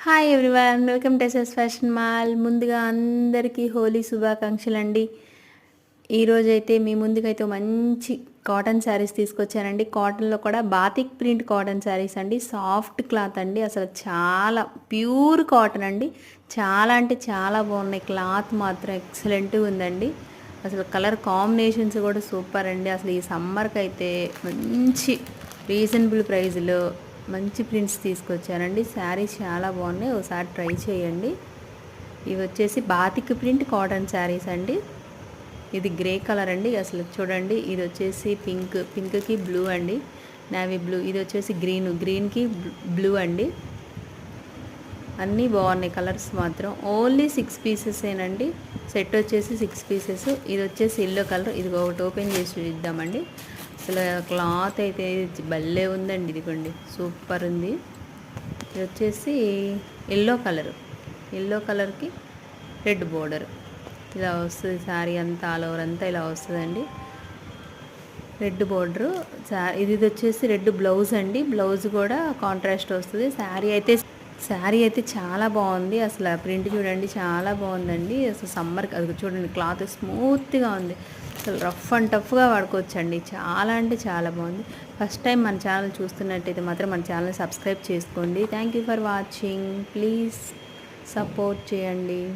Hi everyone, welcome to SS fashion mall. ముందుగా అందరికీ హోలీ శుభాకాంక్షలు అండి. ఈరోజైతే మీ ముందుకైతే మంచి కాటన్ శారీస్ తీసుకొచ్చానండి. కాటన్లో కూడా బాతిక్ ప్రింట్ కాటన్ శారీస్ అండి. సాఫ్ట్ క్లాత్ అండి, అసలు చాలా ప్యూర్ కాటన్ అండి. చాలా అంటే చాలా బాగున్నాయి. క్లాత్ మాత్రం ఎక్సలెంట్గా ఉందండి. అసలు కలర్ కాంబినేషన్స్ కూడా సూపర్ అండి. అసలు ఈ సమ్మర్కి అయితే మంచి రీజనబుల్ ప్రైస్లో మంచి ప్రింట్స్ తీసుకొచ్చానండి. శారీస్ చాలా బాగున్నాయి, ఒకసారి ట్రై చేయండి. ఇవి వచ్చేసి బాతిక్ ప్రింట్ కాటన్ శారీస్ అండి. ఇది గ్రే కలర్ అండి. అసలు చూడండి, ఇది వచ్చేసి పింక్కి బ్లూ అండి, నేవీ బ్లూ. ఇది వచ్చేసి గ్రీన్కి బ్లూ అండి. అన్నీ బాగున్నాయి కలర్స్ మాత్రం. ఓన్లీ 6 పీసెసేనండి. సెట్ వచ్చేసి 6 పీసెస్. ఇది వచ్చేసి ఎల్లో కలర్. ఇది ఒకటి ఓపెన్ చేసి చూద్దామండి. అసలు క్లాత్ అయితే భలే ఉందండి. ఇదిగోండి, సూపర్ ఉంది. ఇది వచ్చేసి ఎల్లో కలర్కి రెడ్ బోర్డర్ ఇలా వస్తుంది. శారీ అంతా ఆల్ ఓవర్ అంతా ఇలా వస్తుందండి, రెడ్ బోర్డరు. ఇది వచ్చేసి రెడ్ బ్లౌజ్ అండి. బ్లౌజ్ కూడా కాంట్రాస్ట్ వస్తుంది. శారీ అయితే చాలా బాగుంది. అసలు ప్రింట్ చూడండి, చాలా బాగుందండి. అసలు సమ్మర్కి అది చూడండి, క్లాత్ స్మూత్గా ఉంది. అసలు రఫ్ అండ్ టఫ్గా వాడుకోవచ్చండి. చాలా అంటే చాలా బాగుంది. ఫస్ట్ టైం మన ఛానల్ చూస్తున్నట్టయితే మాత్రం మన ఛానల్ సబ్స్క్రైబ్ చేసుకోండి. Thank you for watching. Please support చేయండి.